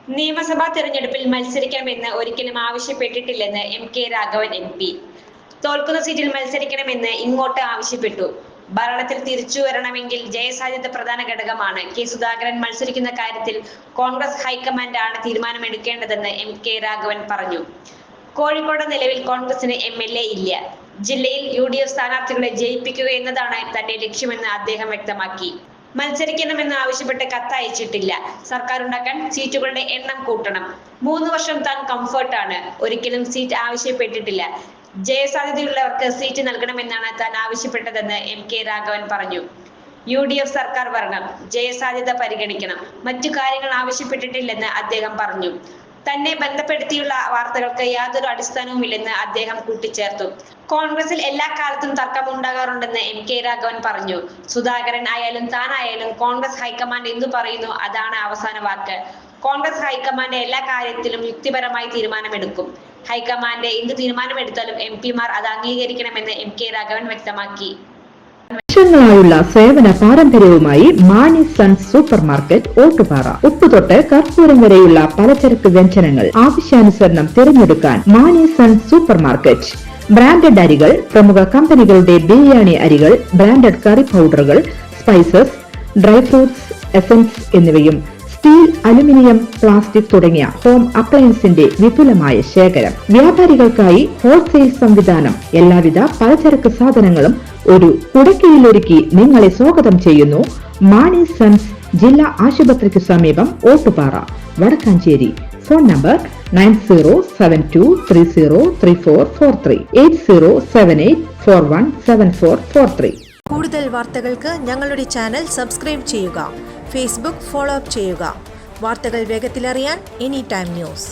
നിയമസഭാ തെരഞ്ഞെടുപ്പിൽ മത്സരിക്കണമെന്ന് ഒരിക്കലും ആവശ്യപ്പെട്ടിട്ടില്ലെന്ന് കെ രാഘവൻ MP. തോൽക്കുന്ന സീറ്റിൽ മത്സരിക്കണമെന്ന് ഇങ്ങോട്ട് ആവശ്യപ്പെട്ടു. ഭരണത്തിൽ തിരിച്ചു വരണമെങ്കിൽ ജയസാധ്യത പ്രധാന ഘടകമാണ്. കെ സുധാകരൻ മത്സരിക്കുന്ന കാര്യത്തിൽ കോൺഗ്രസ് ഹൈക്കമാൻഡ് ആണ് തീരുമാനമെടുക്കേണ്ടതെന്ന് കെ രാഘവൻ പറഞ്ഞു. കോഴിക്കോട് നിലവിൽ കോൺഗ്രസിന് MLA ഇല്ല. ജില്ലയിൽ UDF സ്ഥാനാർത്ഥികളെ ജയിപ്പിക്കുക എന്നതാണ് തന്റെ ലക്ഷ്യമെന്ന് അദ്ദേഹം വ്യക്തമാക്കി. മത്സരിക്കണമെന്ന് ആവശ്യപ്പെട്ട് കത്തയച്ചിട്ടില്ല. സർക്കാർ ഉണ്ടാക്കാൻ സീറ്റുകളുടെ എണ്ണം കൂട്ടണം. 3 വർഷം താൻ കംഫർട്ടാണ്. ഒരിക്കലും സീറ്റ് ആവശ്യപ്പെട്ടിട്ടില്ല. ജയസാധ്യതയുള്ളവർക്ക് സീറ്റ് നൽകണമെന്നാണ് താൻ ആവശ്യപ്പെട്ടതെന്ന് കെ രാഘവൻ പറഞ്ഞു. UDF സർക്കാർ വരണം, ജയസാധ്യത പരിഗണിക്കണം, മറ്റു കാര്യങ്ങൾ ആവശ്യപ്പെട്ടിട്ടില്ലെന്ന് അദ്ദേഹം പറഞ്ഞു. തന്നെ ബന്ധപ്പെടുത്തിയുള്ള വാർത്തകൾക്ക് യാതൊരു അടിസ്ഥാനവുമില്ലെന്ന് അദ്ദേഹം കൂട്ടിച്ചേർത്തു. കോൺഗ്രസിൽ എല്ലാ കാലത്തും തർക്കമുണ്ടാകാറുണ്ടെന്ന് കെ രാഘവൻ പറഞ്ഞു. സുധാകരൻ ആയാലും താനായാലും കോൺഗ്രസ് ഹൈക്കമാൻഡ് എന്തു പറയുന്നു അതാണ് അവസാന വാക്ക്. കോൺഗ്രസ് ഹൈക്കമാൻഡ് എല്ലാ കാര്യത്തിലും യുക്തിപരമായി തീരുമാനമെടുക്കും. ഹൈക്കമാൻഡ് എന്ത് തീരുമാനമെടുത്താലും MP-മാർ അത് അംഗീകരിക്കണമെന്ന് കെ രാഘവൻ വ്യക്തമാക്കി. വർഷങ്ങളായുള്ള സേവന പാരമ്പര്യവുമായി Mani sons super market Ottupara. ഉപ്പ് തൊട്ട് കർപ്പൂരം വരെയുള്ള പലചരക്ക് വ്യഞ്ജനങ്ങൾ ആവശ്യാനുസരണം തിരഞ്ഞെടുക്കാൻ Mani sons super market. Branded അരികൾ, പ്രമുഖ കമ്പനികളുടെ ബിരിയാണി അരികൾ, ബ്രാൻഡഡ് കറി പൗഡറുകൾ, സ്പൈസസ്, ഡ്രൈ ഫ്രൂട്ട്സ്, എസൻസ് എന്നിവയും സ്റ്റീൽ, അലുമിനിയം, പ്ലാസ്റ്റിക് തുടങ്ങിയ ഹോം അപ്ലയൻസിന്റെ വിപുലമായ ശേഖരം. വ്യാപാരികൾക്കായി ഹോൾസെയിൽ സംവിധാനം. എല്ലാവിധ പലചരക്ക് സാധനങ്ങളും ഒരു കുടക്കീഴിലൊരുക്കി നിങ്ങളെ സ്വാഗതം ചെയ്യുന്നു. മാണി സൺസ് ജില്ലാ ആശുപത്രിക്ക് സമീപം ഓട്ടുപാറ, വടക്കാഞ്ചേരി. Phone number 9072303443 8078417443. കൂടുതൽ വാർത്തകൾക്ക് ഞങ്ങളുടെ ചാനൽ സബ്സ്ക്രൈബ് ചെയ്യുക. ഫേസ്ബുക്ക് ഫോളോ അപ്പ് ചെയ്യുക. വാർത്തകൾ വേഗത്തിലറിയാൻ Anytime News.